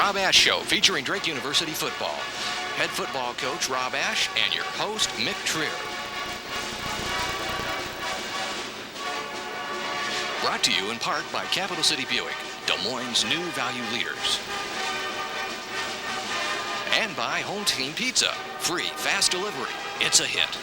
Rob Ash Show featuring Drake University football. Head football coach Rob Ash and your host Mick Trier. Brought to you in part by Capital City Buick, Des Moines' new value leaders. And by Home Team Pizza, free fast delivery. It's a hit.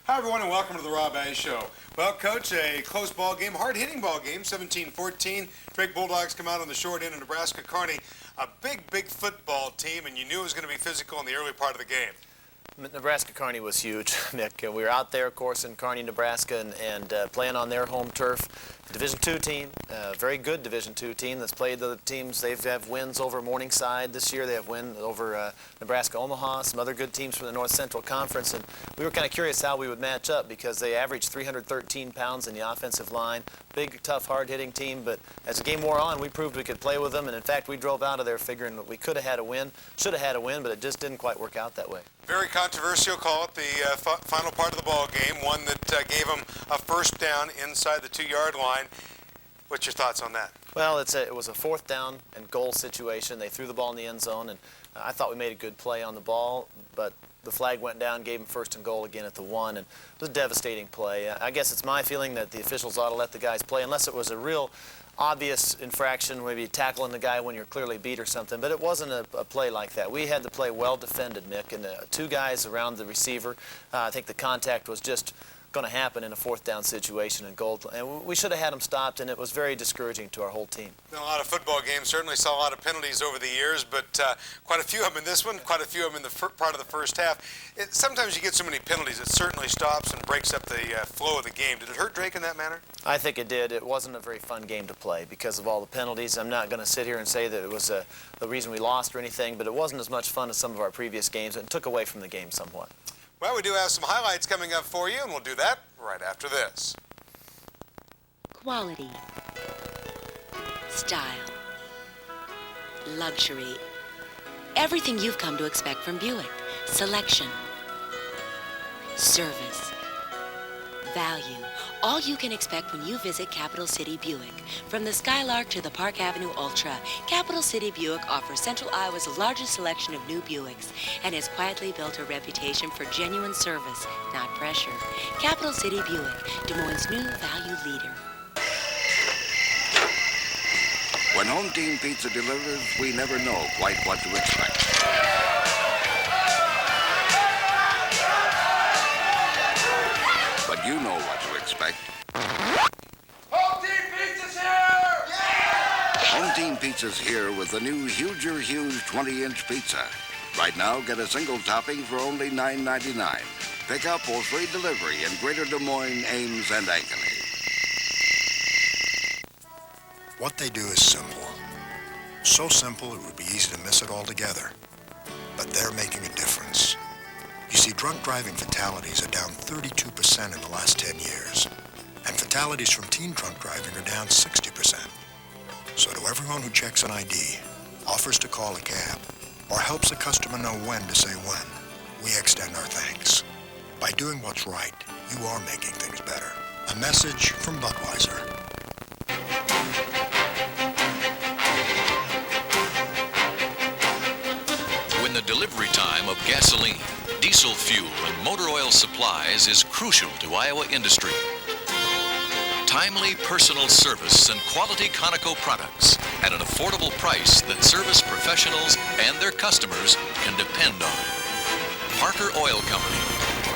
Hi, everyone, and welcome to the Rob Ash Show. Well, Coach, a close ball game, hard-hitting ball game, 17-14. Drake Bulldogs come out on the short end of Nebraska. Kearny, a big football team, and you knew it was going to be physical in the early part of the game. Nebraska-Kearny was huge, Nick. We were out there, of course, in Kearny, Nebraska, and playing on their home turf. Division II team, very good Division II team that's played the teams. They have wins over Morningside this year. They have wins over Nebraska-Omaha, some other good teams from the North Central Conference. And we were kind of curious how we would match up because they averaged 313 pounds in the offensive line. Big, tough, hard-hitting team. But as the game wore on, we proved we could play with them. And, in fact, we drove out of there figuring that we could have had a win, should have had a win, but it just didn't quite work out that way. Very controversial call at the final part of the ball game, one that gave them a first down inside the 2-yard line. What's your thoughts on that? Well, it was a 4th down and goal situation. They threw the ball in the end zone, and I thought we made a good play on the ball, but the flag went down, gave them 1st and goal again at the 1, and it was a devastating play. I guess it's my feeling that the officials ought to let the guys play, unless it was a real obvious infraction, maybe tackling the guy when you're clearly beat or something, but it wasn't a play like that. We had the play well defended, Mick, and 2 guys around the receiver. I think the contact was just going to happen in a 4th down situation and goal. And we should have had them stopped, and it was very discouraging to our whole team. Been a lot of football games. Certainly saw a lot of penalties over the years, but quite a few of them in this one, quite a few of them in the part of the first half. Sometimes you get so many penalties, it certainly stops and breaks up the flow of the game. Did it hurt Drake in that manner? I think it did. It wasn't a very fun game to play because of all the penalties. I'm not going to sit here and say that it was the reason we lost or anything, but it wasn't as much fun as some of our previous games, and it took away from the game somewhat. Well, we do have some highlights coming up for you, and we'll do that right after this. Quality, style, luxury, everything you've come to expect from Buick. Selection, service, value, all you can expect when you visit Capital City Buick. From the Skylark to the Park Avenue Ultra, Capital City Buick offers Central Iowa's largest selection of new Buicks and has quietly built a reputation for genuine service, not pressure. Capital City Buick, Des Moines' new value leader. When Home Team Pizza delivers, we never know quite what to expect. But you know what to expect. Home Team Pizza's here! Yeah! Home Team Pizza's here with the new Huge 20-inch pizza. Right now, get a single topping for only $9.99. Pick up or free delivery in Greater Des Moines, Ames, and Ankeny. What they do is simple. So simple it would be easy to miss it altogether. But they're making a difference. You see, drunk driving fatalities are down 32% in the last 10 years. And fatalities from teen drunk driving are down 60%. So to everyone who checks an ID, offers to call a cab, or helps a customer know when to say when, we extend our thanks. By doing what's right, you are making things better. A message from Budweiser. When the delivery time of gasoline, diesel fuel, and motor oil supplies is crucial to Iowa industry. Timely personal service and quality Conoco products at an affordable price that service professionals and their customers can depend on. Parker Oil Company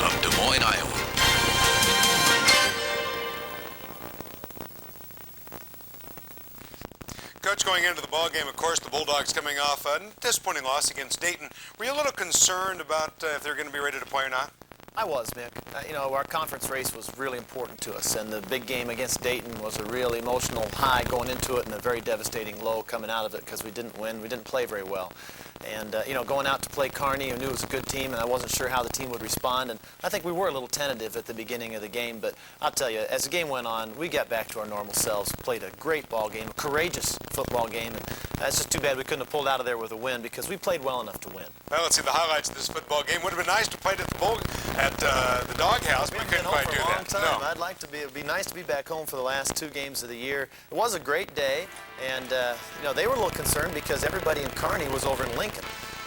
of Des Moines, Iowa. Coach, going into the ball game, of course, the Bulldogs coming off a disappointing loss against Dayton. Were you a little concerned about if they're going to be ready to play or not? I was, Mick. Our conference race was really important to us, and the big game against Dayton was a real emotional high going into it and a very devastating low coming out of it because we didn't win. We didn't play very well. And, going out to play Kearny, I knew it was a good team, and I wasn't sure how the team would respond. And I think we were a little tentative at the beginning of the game, but I'll tell you, as the game went on, we got back to our normal selves, played a great ball game, a courageous football game, and it's just too bad we couldn't have pulled out of there with a win because we played well enough to win. Well, let's see the highlights of this football game. Would have been nice to play it at the at the doghouse, but couldn't quite do that. Time. No. I'd like to be. It'd be nice to be back home for the last 2 games of the year. It was a great day, and you know, they were a little concerned because everybody in Kearny was over in Lincoln.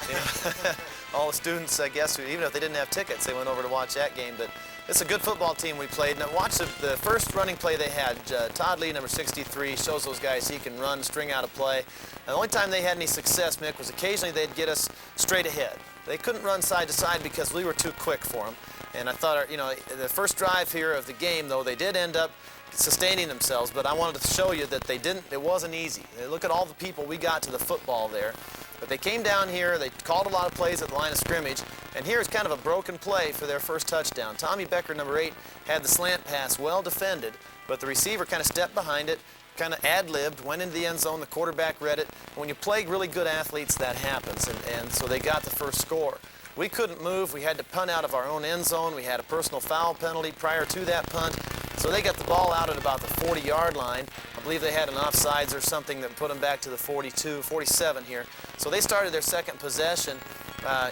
You know, all the students, I guess, even if they didn't have tickets, they went over to watch that game. But it's a good football team we played. Now watch the first running play they had. Todd Lee, number 63, shows those guys he can run, string out a play. And the only time they had any success, Mick, was occasionally they'd get us straight ahead. They couldn't run side to side because we were too quick for them. And I thought, you know, the first drive here of the game, though, they did end up sustaining themselves. But I wanted to show you that they didn't. It wasn't easy. Look at all the people we got to the football there. But they came down here, they called a lot of plays at the line of scrimmage, and here's kind of a broken play for their first touchdown. Tommy Becker, number 8, had the slant pass well defended, but the receiver kind of stepped behind it, kind of ad-libbed, went into the end zone, the quarterback read it. When you play really good athletes, that happens, and so they got the first score. We couldn't move, we had to punt out of our own end zone, we had a personal foul penalty prior to that punt, so they got the ball out at about the 40-yard line. I believe they had an offsides or something that put them back to the 42, 47 here. So they started their second possession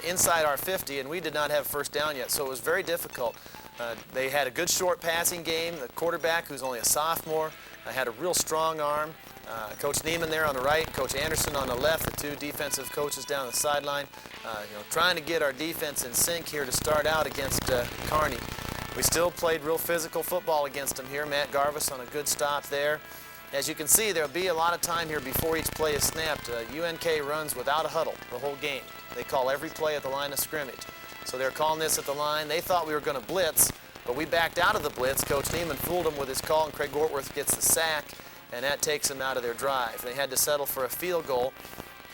inside our 50, and we did not have first down yet, so it was very difficult. They had a good short passing game. The quarterback, who's only a sophomore, had a real strong arm. Coach Neiman there on the right, Coach Anderson on the left, the 2 defensive coaches down the sideline, you know, trying to get our defense in sync here to start out against Kearny. We still played real physical football against them here. Matt Garvis on a good stop there. As you can see, there'll be a lot of time here before each play is snapped. UNK runs without a huddle the whole game. They call every play at the line of scrimmage. So they're calling this at the line. They thought we were going to blitz, but we backed out of the blitz. Coach Neiman fooled them with his call, and Craig Gortworth gets the sack, and that takes them out of their drive. They had to settle for a field goal.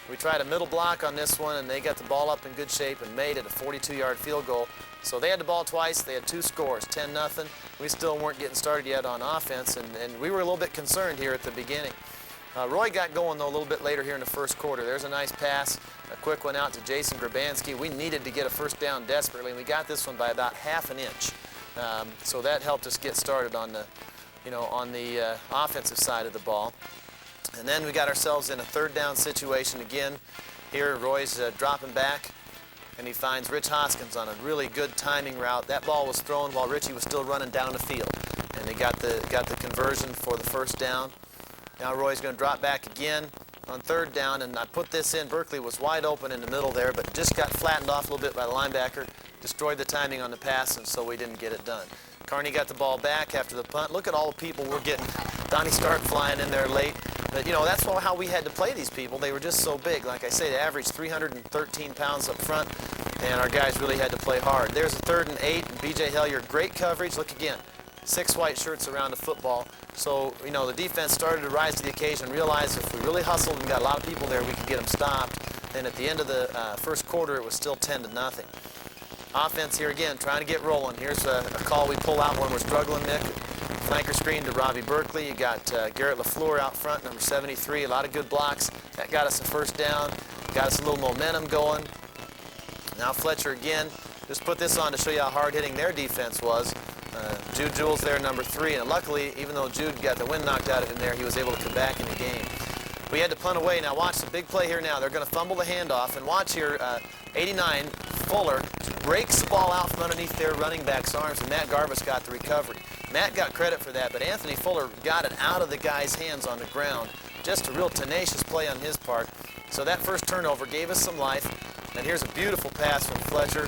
We tried a middle block on this one, and they got the ball up in good shape and made it a 42-yard field goal. So they had the ball twice. They had 2 scores, 10-0. We still weren't getting started yet on offense, and we were a little bit concerned here at the beginning. Roy got going, though, a little bit later here in the first quarter. There's a nice pass, a quick one out to Jason Grabansky. We needed to get a first down desperately, and we got this one by about ½ an inch. So that helped us get started on the, you know, on the offensive side of the ball. And then we got ourselves in a 3rd down situation again. Here, Roy's dropping back, and he finds Rich Hoskins on a really good timing route. That ball was thrown while Richie was still running down the field, and they got the conversion for the first down. Now Roy's going to drop back again on 3rd down, and I put this in. Berkeley was wide open in the middle there, but just got flattened off a little bit by the linebacker, destroyed the timing on the pass, and so we didn't get it done. Kearny got the ball back after the punt. Look at all the people we're getting. Donnie Stark flying in there late. But, you know, that's how we had to play these people. They were just so big. Like I say, they averaged 313 pounds up front, and our guys really had to play hard. There's a 3rd and 8, and B.J. Hellier, great coverage. Look again, 6 white shirts around the football. So, you know, the defense started to rise to the occasion, realized if we really hustled and got a lot of people there, we could get them stopped. And at the end of the first quarter, it was still 10-0. Offense here again, trying to get rolling. Here's a call we pull out when we're struggling, Nick. Flanker screen to Robbie Berkeley. You got Garrett LaFleur out front, number 73. A lot of good blocks. That got us a first down. Got us a little momentum going. Now Fletcher again. Just put this on to show you how hard-hitting their defense was. Jude Jules there, number 3. And luckily, even though Jude got the wind knocked out of him there, he was able to come back in the game. We had to punt away. Now watch the big play here now. They're going to fumble the handoff. And watch here, 89, Fuller breaks the ball out from underneath their running back's arms, and Matt Garvis got the recovery. Matt got credit for that, but Anthony Fuller got it out of the guy's hands on the ground. Just a real tenacious play on his part. So that first turnover gave us some life. And here's a beautiful pass from Fletcher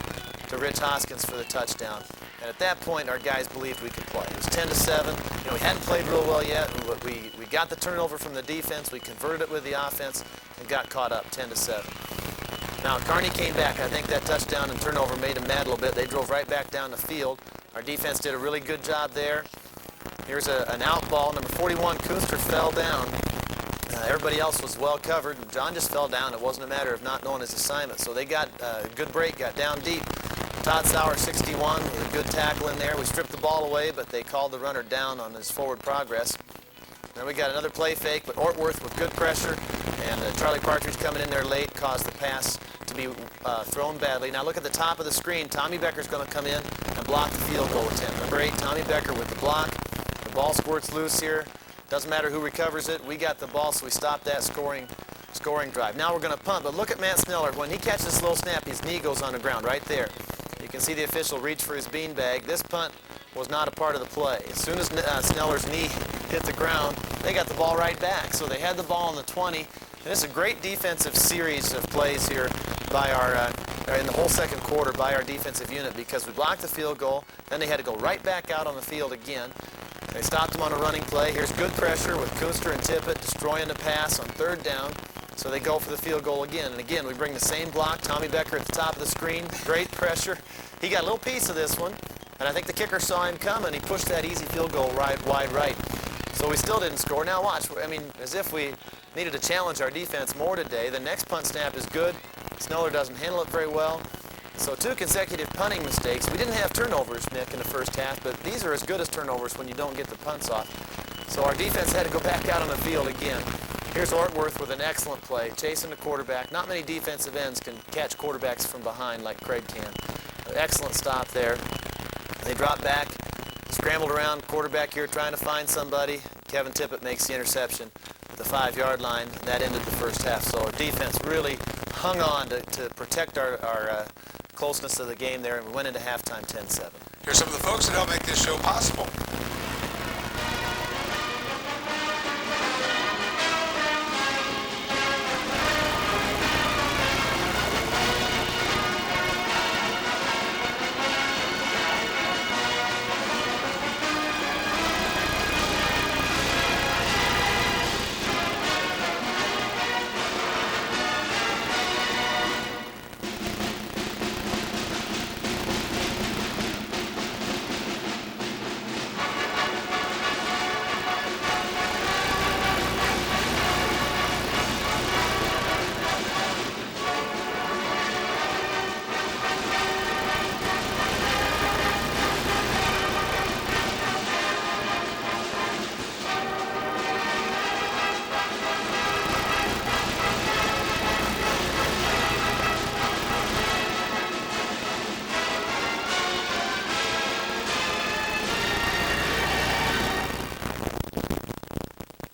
to Rich Hoskins for the touchdown. And at that point, our guys believed we could play. It was 10-7. You know, we hadn't played real well yet. We got the turnover from the defense. We converted it with the offense and got caught up 10-7. Now, Kearny came back. I think that touchdown and turnover made them mad a little bit. They drove right back down the field. Our defense did a really good job there. Here's an out ball. Number 41, Kunster fell down. Everybody else was well covered. John just fell down. It wasn't a matter of not knowing his assignment. So they got a good break, got down deep. Todd Sauer, 61, with a good tackle in there. We stripped the ball away, but they called the runner down on his forward progress. Then we got another play fake, but Ortworth with good pressure, and Charlie Partridge coming in there late caused the pass to be thrown badly. Now look at the top of the screen. Tommy Becker's going to come in and block the field goal attempt. Number 8, Tommy Becker with the block. The ball squirts loose here. Doesn't matter who recovers it. We got the ball, so we stopped that scoring scoring drive. Now we're going to punt, but look at Matt Sneller. When he catches this low snap, his knee goes on the ground right there. You can see the official reach for his beanbag. This punt was not a part of the play. As soon as Sneller's knee hit the ground, they got the ball right back. So they had the ball on the 20. And this is a great defensive series of plays here by our, in the whole second quarter by our defensive unit, because we blocked the field goal, then they had to go right back out on the field again. They stopped them on a running play. Here's good pressure with Kuster and Tippett destroying the pass on third down. So they go for the field goal again. And again, we bring the same block. Tommy Becker at the top of the screen. Great pressure. He got a little piece of this one. And I think the kicker saw him coming. He pushed that easy field goal wide right. So we still didn't score. Now watch. I mean, as if we needed to challenge our defense more today. The next punt snap is good. Sneller doesn't handle it very well. So 2 consecutive punting mistakes. We didn't have turnovers, Nick, in the first half, but these are as good as turnovers when you don't get the punts off. So our defense had to go back out on the field again. Here's Ortworth with an excellent play, chasing the quarterback. Not many defensive ends can catch quarterbacks from behind like Craig can. An excellent stop there. They drop back, scrambled around, quarterback here trying to find somebody. Kevin Tippett makes the interception at the 5-yard line, and that ended the first half. So our defense really hung on to protect our closeness of the game there, and we went into halftime 10-7. Here's some of the folks that helped make this show possible.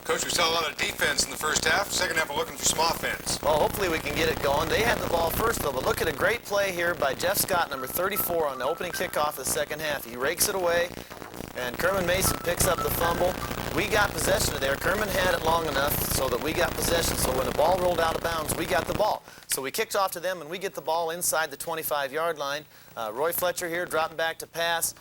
Coach, we saw a lot of defense in the first half. Second half, we're looking for some offense. Well, hopefully we can get it going. They had the ball first, though, but look at a great play here by Jeff Scott, number 34, on the opening kickoff of the second half. He rakes it away, and Kerman Mason picks up the fumble. We got possession of there. Kerman had it long enough so that we got possession. So when the ball rolled out of bounds, we got the ball. So we kicked off to them, and we get the ball inside the 25-yard line. Roy Fletcher here dropping back to pass.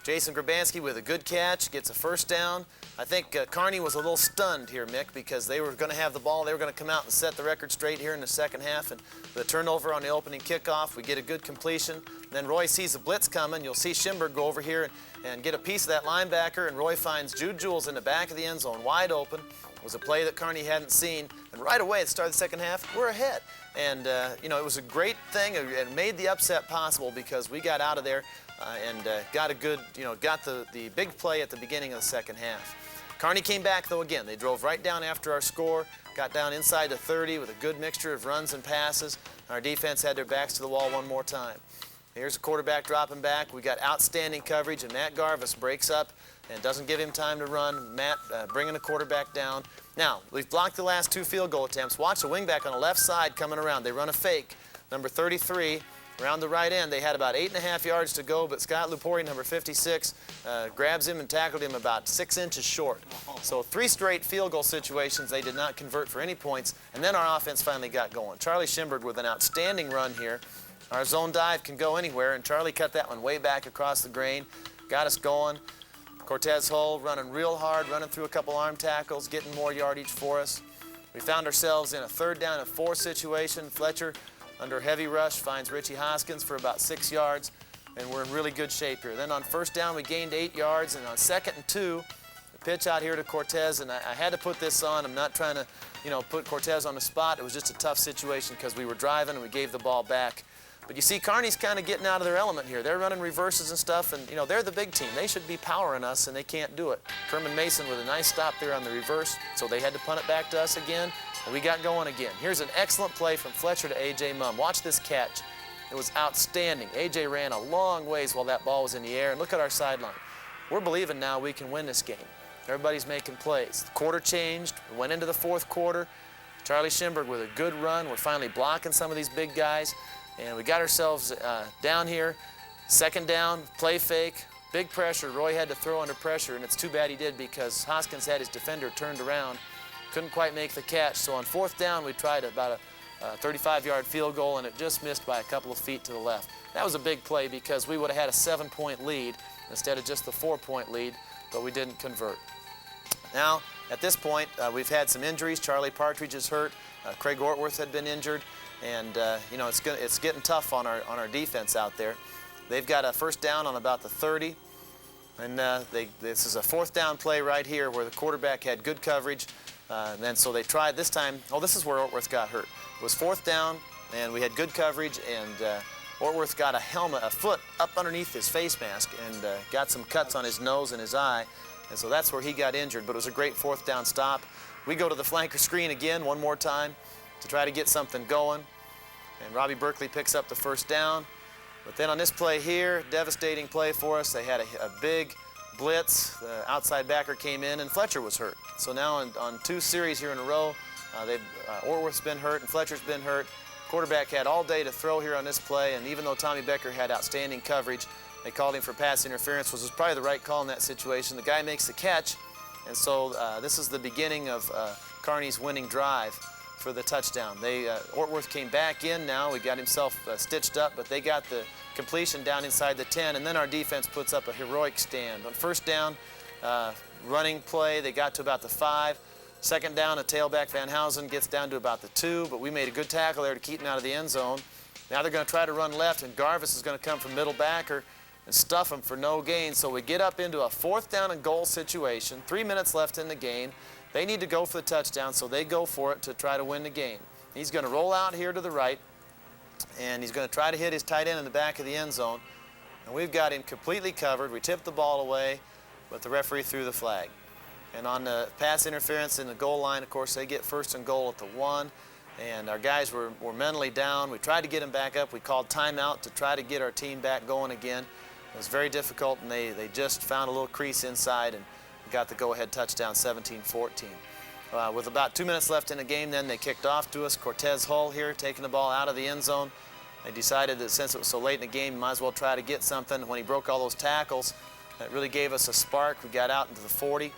Jason Grabanski with a good catch, gets a first down. I think Kearny was a little stunned here, Mick, because they were going to have the ball. They were going to come out and set the record straight here in the second half. And the turnover on the opening kickoff, we get a good completion. Then Roy sees a blitz coming. You'll see Schimberg go over here and get a piece of that linebacker. And Roy finds Jude Jules in the back of the end zone, wide open. It was a play that Kearny hadn't seen. And right away at the start of the second half, we're ahead. And, you know, it was a great thing. It made the upset possible because we got out of there and got a good, you know, got the big play at the beginning of the second half. Kearny came back, though, again. They drove right down after our score, got down inside the 30 with a good mixture of runs and passes. Our defense had their backs to the wall one more time. Here's the quarterback dropping back. We got outstanding coverage, and Matt Garvis breaks up and doesn't give him time to run. Matt bringing the quarterback down. Now, we've blocked the last 2 field goal attempts. Watch the wingback on the left side coming around. They run a fake. Number 33. Around the right end, they had about 8.5 yards to go, but Scott Lupori, number 56, grabs him and tackled him about 6 inches short. So 3 straight field goal situations they did not convert for any points, and then our offense finally got going. Charlie Schimberg with an outstanding run here. Our zone dive can go anywhere, and Charlie cut that one way back across the grain, got us going. Cortez Hull running real hard, running through a couple arm tackles, getting more yardage for us. We found ourselves in a 3rd down and 4 situation. Fletcher, under heavy rush, finds Richie Hoskins for about 6 yards, and we're in really good shape here. Then on 1st down, we gained 8 yards, and on 2nd and 2, the pitch out here to Cortez, and I had to put this on. I'm not trying to, you know, put Cortez on the spot. It was just a tough situation because we were driving and we gave the ball back. But you see, Kearny's kind of getting out of their element here. They're running reverses and stuff, and, you know, they're the big team. They should be powering us, and they can't do it. Kerman Mason with a nice stop there on the reverse, so they had to punt it back to us again. And we got going again. Here's an excellent play from Fletcher to A.J. Mumm. Watch this catch. It was outstanding. A.J. ran a long ways while that ball was in the air. And look at our sideline. We're believing now we can win this game. Everybody's making plays. The quarter changed. We went into the 4th quarter. Charlie Schimberg with a good run. We're finally blocking some of these big guys. and we got ourselves down here. Second down, play fake, big pressure. Roy had to throw under pressure, and it's too bad he did because Hoskins had his defender turned around, couldn't quite make the catch. So on fourth down, we tried about a 35-yard field goal, and it just missed by a couple of feet to the left. That was a big play because we would have had a 7-point lead instead of just the 4-point lead, but we didn't convert. Now, at this point, we've had some injuries. Charlie Partridge is hurt. Craig Ortworth had been injured, and you know, it's getting tough on our defense out there. They've got a first down on about the 30, and this is a fourth down play right here where the quarterback had good coverage. And then so they tried this time. Oh, this is where Ortworth got hurt. It was fourth down, and we had good coverage, and Ortworth got a foot up underneath his face mask, and got some cuts on his nose and his eye, and so that's where he got injured. But it was a great fourth down stop. We go to the flanker screen again one more time to try to get something going, and Robbie Berkeley picks up the first down. But then on this play here, devastating play for us. They had a big blitz. The outside backer came in, and Fletcher was hurt. So now on 2 series here in a row, Ortworth's been hurt and Fletcher's been hurt. Quarterback had all day to throw here on this play, and even though Tommy Becker had outstanding coverage, they called him for pass interference, which was probably the right call in that situation. The guy makes the catch, and so this is the beginning of Kearny's winning drive for the touchdown. Ortworth came back in now. He got himself stitched up, but they got the completion down inside the 10, and then our defense puts up a heroic stand. On first down, running play, they got to about the 5. Second down, a tailback, Van Housen, gets down to about the 2, but we made a good tackle there to keep him out of the end zone. Now they're going to try to run left, and Garvis is going to come from middle backer and stuff him for no gain. So we get up into a fourth down and goal situation. 3 minutes left in the game. They need to go for the touchdown, so they go for it to try to win the game. He's going to roll out here to the right, and he's going to try to hit his tight end in the back of the end zone. And we've got him completely covered. We tipped the ball away, but the referee threw the flag. And on the pass interference in the goal line, of course, they get first and goal at the 1. And our guys were mentally down. We tried to get them back up. We called timeout to try to get our team back going again. It was very difficult, and they just found a little crease inside and got the go-ahead touchdown, 17-14. With about 2 minutes left in the game, then they kicked off to us. Cortez Hull here taking the ball out of the end zone. They decided that since it was so late in the game, might as well try to get something. When he broke all those tackles, that really gave us a spark. We got out into the 40.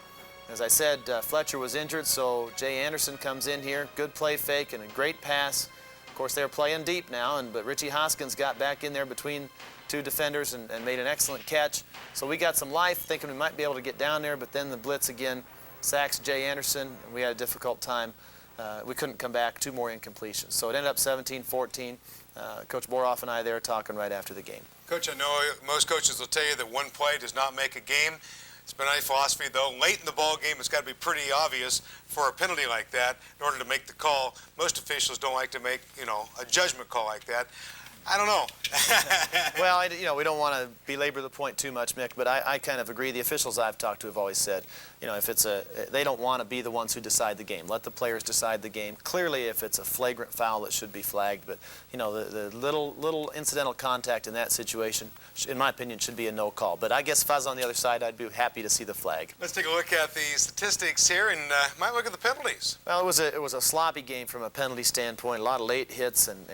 As I said, Fletcher was injured, so Jay Anderson comes in here. Good play fake and a great pass. Of course, they're playing deep now, but Richie Hoskins got back in there between 2 defenders and made an excellent catch. So we got some life, thinking we might be able to get down there, but then the blitz again sacks Jay Anderson, and we had a difficult time. We couldn't come back, 2 more incompletions. So it ended up 17-14. Coach Boroff and I there talking right after the game. Coach, I know most coaches will tell you that one play does not make a game. It's been my philosophy, though. Late in the ball game, it's got to be pretty obvious for a penalty like that in order to make the call. Most officials don't like to make, a judgment call like that. I don't know. Well, we don't want to belabor the point too much, Mick, but I kind of agree. The officials I've talked to have always said, if they don't want to be the ones who decide the game. Let the players decide the game. Clearly, if it's a flagrant foul, it should be flagged. But, the little incidental contact in that situation, in my opinion, should be a no call. But I guess if I was on the other side, I'd be happy to see the flag. Let's take a look at the statistics here and might look at the penalties. Well, it was a sloppy game from a penalty standpoint. A lot of late hits and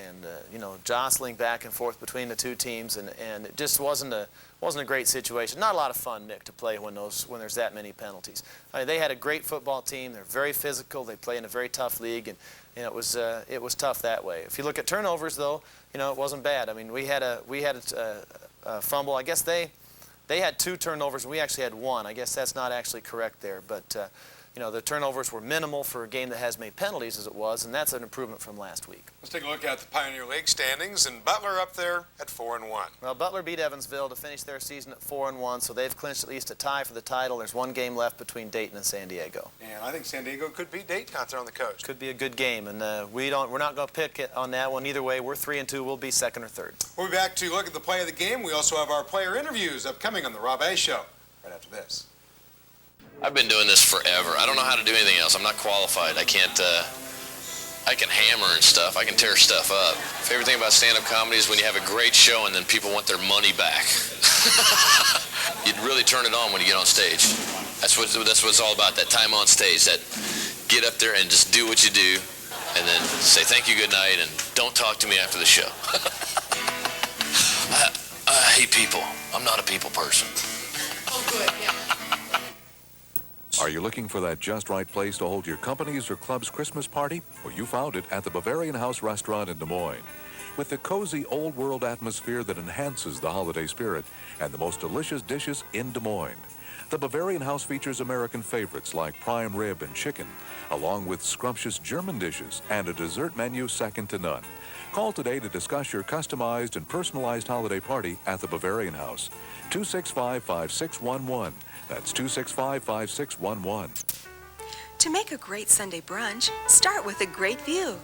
jostling back and forth between the 2 teams, and it just wasn't a great situation. Not a lot of fun, Nick, to play when there's that many penalties. I mean, they had a great football team. They're very physical. They play in a very tough league, and it was tough that way. If you look at turnovers, though, it wasn't bad. I mean, we had a fumble. I guess they had 2 turnovers, and we actually had 1. I guess that's not actually correct there, but the turnovers were minimal for a game that has made penalties as it was, and that's an improvement from last week. Let's take a look at the Pioneer League standings, and Butler up there at 4-1. Well, Butler beat Evansville to finish their season at 4-1, so they've clinched at least a tie for the title. There's 1 game left between Dayton and San Diego. And I think San Diego could beat Dayton out there on the coast. Could be a good game, and we're not going to pick it on that one either way. We're 3-2. We'll be 2nd or 3rd. We'll be back to look at the play of the game. We also have our player interviews upcoming on the Rob A. Show right after this. I've been doing this forever. I don't know how to do anything else. I'm not qualified. I can hammer and stuff. I can tear stuff up. Favorite thing about stand-up comedy is when you have a great show and then people want their money back. You'd really turn it on when you get on stage. That's what it's all about, that time on stage, that get up there and just do what you do. and then say thank you, good night, and don't talk to me after the show. I hate people. I'm not a people person. Oh, good, yeah. Are you looking for that just right place to hold your company's or club's Christmas party? Well, you found it at the Bavarian House Restaurant in Des Moines. With the cozy old world atmosphere that enhances the holiday spirit and the most delicious dishes in Des Moines. The Bavarian House features American favorites like prime rib and chicken, along with scrumptious German dishes and a dessert menu second to none. Call today to discuss your customized and personalized holiday party at the Bavarian House. 265-5611. That's 265-5611. To make a great Sunday brunch, start with a great view.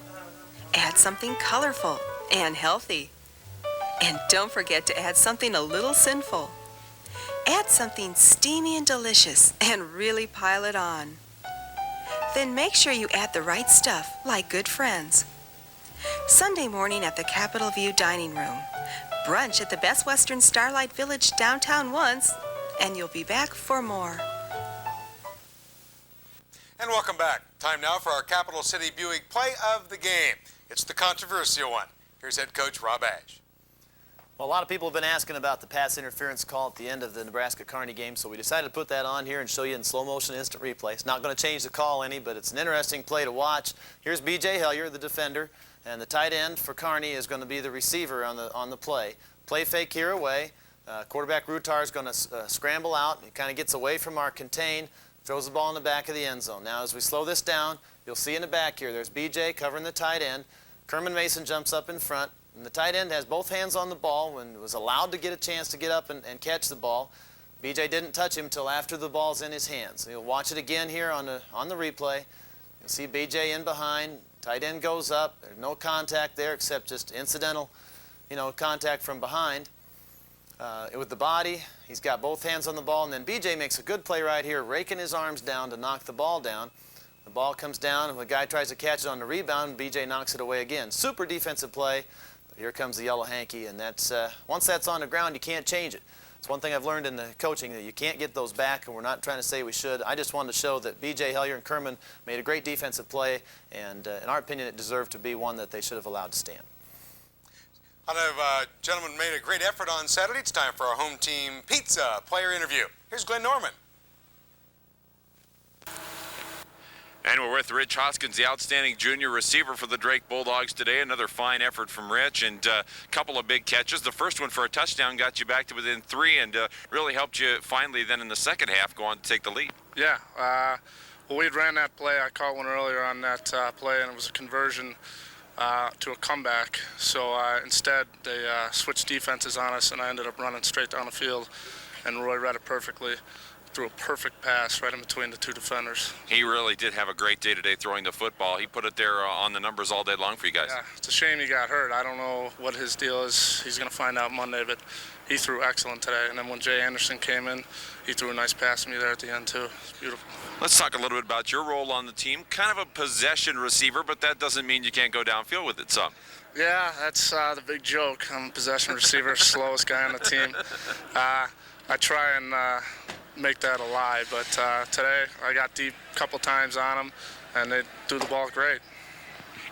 Add something colorful and healthy. And don't forget to add something a little sinful. Add something steamy and delicious and really pile it on. Then make sure you add the right stuff, like good friends. Sunday morning at the Capitol View Dining Room. Brunch at the Best Western Starlight Village downtown once, and you'll be back for more. And welcome back. Time now for our Capital City Buick play of the game. It's the controversial one. Here's head coach Rob Ashe. Well, a lot of people have been asking about the pass interference call at the end of the Nebraska-Kearny game, so we decided to put that on here and show you in slow motion instant replay. It's not going to change the call any, but it's an interesting play to watch. Here's B.J. Hellier, the defender, and the tight end for Kearny is going to be the receiver on the play. Play fake here away. Quarterback Rutar is going to scramble out. He kind of gets away from our contain, throws the ball in the back of the end zone. Now, as we slow this down, you'll see in the back here, there's B.J. covering the tight end. Kerman Mason jumps up in front. And the tight end has both hands on the ball when was allowed to get a chance to get up and catch the ball. B.J. didn't touch him until after the ball's in his hands. You'll watch it again here on the replay. You'll see B.J. in behind. Tight end goes up. There's no contact there except just incidental, contact from behind. With the body, he's got both hands on the ball. And then B.J. makes a good play right here, raking his arms down to knock the ball down. The ball comes down, and the guy tries to catch it on the rebound. B.J. knocks it away again. Super defensive play. Here comes the yellow hanky, and that's once that's on the ground, you can't change it. It's one thing I've learned in the coaching, that you can't get those back, and we're not trying to say we should. I just wanted to show that B.J. Hellier and Kerman made a great defensive play, and in our opinion, it deserved to be one that they should have allowed to stand. I know gentlemen made a great effort on Saturday. It's time for our home team pizza player interview. Here's Glenn Norman. And we're with Rich Hoskins, the outstanding junior receiver for the Drake Bulldogs today. Another fine effort from Rich, and a couple of big catches. The first one for a touchdown got you back to within 3, and really helped you finally then in the second half go on to take the lead. Yeah, well, we ran that play. I caught one earlier on that play, and it was a conversion to a comeback. So instead, they switched defenses on us, and I ended up running straight down the field, and Roy read it perfectly. Threw a perfect pass right in between the two defenders. He really did have a great day today throwing the football. He put it there on the numbers all day long for you guys. Yeah, it's a shame he got hurt. I don't know what his deal is. He's going to find out Monday, but he threw excellent today. And then when Jay Anderson came in, he threw a nice pass to me there at the end, too. It's beautiful. Let's talk a little bit about your role on the team. Kind of a possession receiver, but that doesn't mean you can't go downfield with it some. Yeah, that's the big joke. I'm a possession receiver, slowest guy on the team. I try and make that a lie, but today I got deep a couple times on them, and they threw the ball great.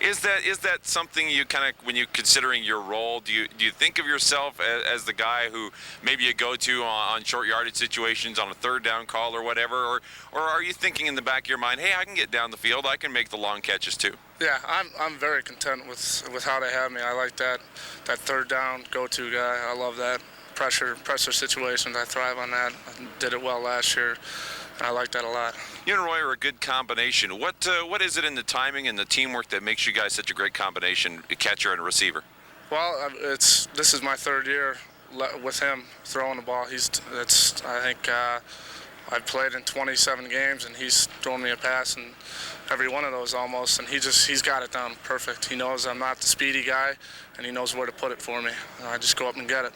Is that something you kind of, when you're considering your role, do you think of yourself as the guy who maybe you go to on short yardage situations on a third down call or whatever, or are you thinking in the back of your mind, hey, I can get down the field, I can make the long catches too? Yeah, I'm very content with how they have me. I like that third down go-to guy. I love that. Pressure situations, I thrive on that. I did it well last year, and I like that a lot. You and Roy are a good combination. What is it in the timing and the teamwork that makes you guys such a great combination, a catcher and a receiver? Well, this is my third year with him throwing the ball. I think I've played in 27 games, and he's thrown me a pass in every one of those almost, and he's got it down perfect. He knows I'm not the speedy guy, and he knows where to put it for me. I just go up and get it.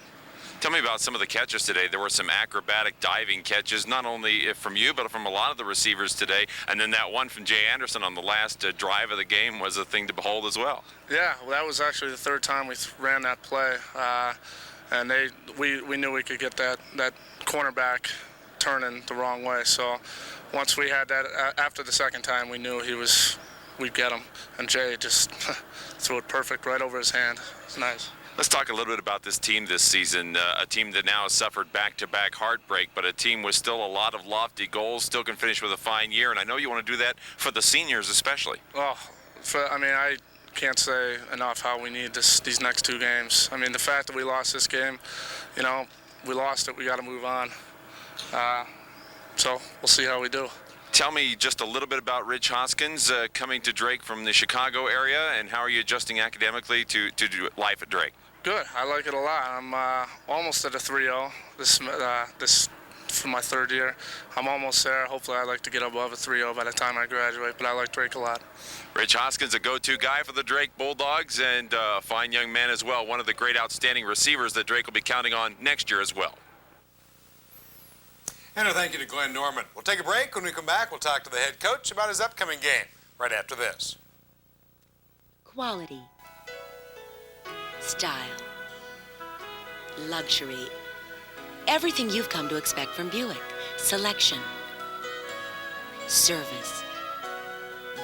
Tell me about some of the catches today. There were some acrobatic diving catches, not only from you, but from a lot of the receivers today. And then that one from Jay Anderson on the last drive of the game was a thing to behold as well. Yeah, well, that was actually the third time we ran that play. And we knew we could get that cornerback turning the wrong way. So once we had that, after the second time, we knew he was we'd get him. And Jay just threw it perfect right over his hand. It's nice. Let's talk a little bit about this team this season, a team that now has suffered back-to-back heartbreak, but a team with still a lot of lofty goals, still can finish with a fine year, and I know you want to do that for the seniors especially. Oh, I can't say enough how we need these next 2 games. I mean, the fact that we lost this game, we lost it, we got to move on. So we'll see how we do. Tell me just a little bit about Rich Hoskins coming to Drake from the Chicago area, and how are you adjusting academically to do life at Drake? Good. I like it a lot. I'm almost at a 3-0 this for my 3rd year. I'm almost there. Hopefully I like to get above a 3-0 by the time I graduate, but I like Drake a lot. Rich Hoskins, a go-to guy for the Drake Bulldogs, and a fine young man as well, one of the great outstanding receivers that Drake will be counting on next year as well. And a thank you to Glenn Norman. We'll take a break. When we come back, we'll talk to the head coach about his upcoming game right after this. Quality, style, luxury, everything you've come to expect from Buick. Selection, service,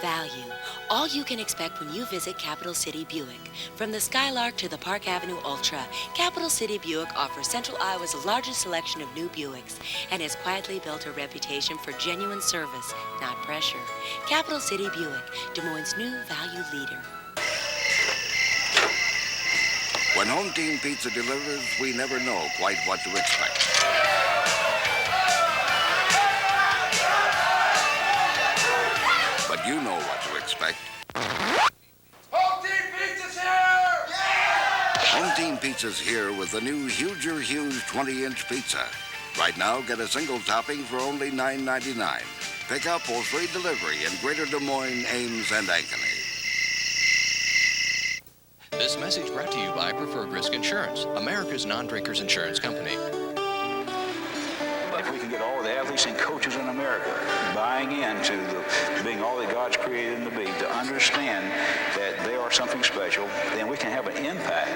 value, all you can expect when you visit Capital City Buick. From the Skylark to the Park Avenue Ultra, Capital City Buick offers Central Iowa's largest selection of new Buicks and has quietly built a reputation for genuine service, not pressure. Capital City Buick, Des Moines' new value leader. When Home Team Pizza delivers, we never know quite what to expect. But you know what to expect. Home Team Pizza's here! Yeah! Home Team Pizza's here with the new Huge 20-inch pizza. Right now, get a single topping for only $9.99. Pick up or free delivery in Greater Des Moines, Ames, and Ankeny. This message brought to you by Preferred Risk Insurance, America's non-drinkers insurance company. If we can get all the athletes and coaches in America buying into being all that God's created them to be, to understand that they are something special, then we can have an impact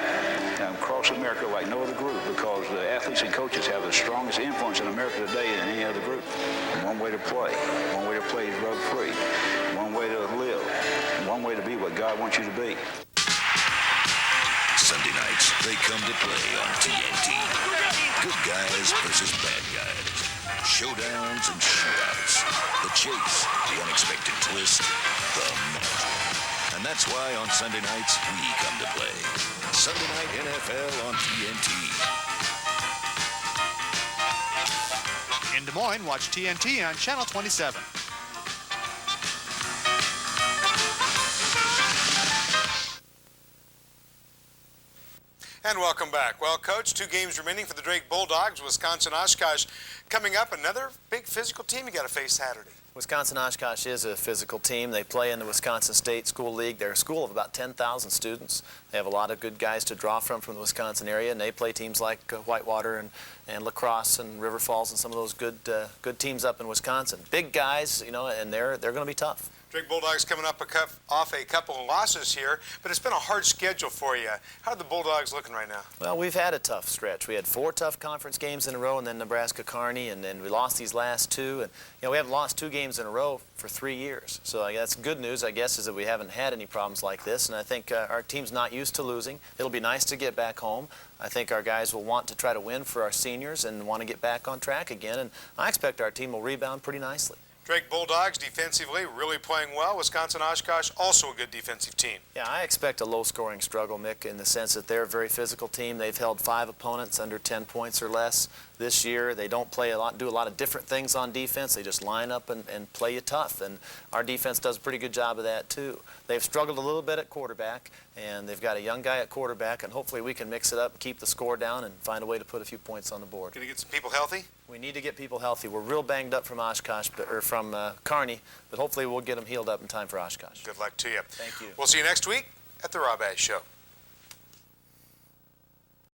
across America like no other group, because the athletes and coaches have the strongest influence in America today than any other group. One way to play is drug-free. One way to live. One way to be what God wants you to be. Sunday nights, they come to play on TNT. Good guys versus bad guys. Showdowns and shootouts. The chase, the unexpected twist, the magic. And that's why on Sunday nights, we come to play. Sunday Night NFL on TNT. In Des Moines, watch TNT on Channel 27. And welcome back. Well, Coach, 2 games remaining for the Drake Bulldogs. Wisconsin-Oshkosh coming up. Another big physical team you got to face Saturday. Wisconsin-Oshkosh is a physical team. They play in the Wisconsin State School League. They're a school of about 10,000 students. They have a lot of good guys to draw from the Wisconsin area, and they play teams like Whitewater and La Crosse and River Falls and some of those good teams up in Wisconsin. Big guys, and they're going to be tough. Drake Bulldogs coming up off a couple of losses here, but it's been a hard schedule for you. How are the Bulldogs looking right now? Well, we've had a tough stretch. We had 4 tough conference games in a row, and then Nebraska, Kearny, and then we lost these last 2. And we haven't lost 2 games in a row for 3 years. So that's good news, I guess, is that we haven't had any problems like this. And I think our team's not used to losing. It'll be nice to get back home. I think our guys will want to try to win for our seniors and want to get back on track again. And I expect our team will rebound pretty nicely. Drake Bulldogs defensively really playing well. Wisconsin-Oshkosh also a good defensive team. Yeah, I expect a low-scoring struggle, Mick, in the sense that they're a very physical team. They've held 5 opponents under 10 points or less this year. They don't play do a lot of different things on defense. They just line up and play you tough, and our defense does a pretty good job of that too. They've struggled a little bit at quarterback, and they've got a young guy at quarterback, and hopefully we can mix it up and keep the score down and find a way to put a few points on the board. Going to get some people healthy? We need to get people healthy. We're real banged up from from Kearny, but hopefully we'll get them healed up in time for Oshkosh. Good luck to you. Thank you. We'll see you next week at the Rob Ash Show.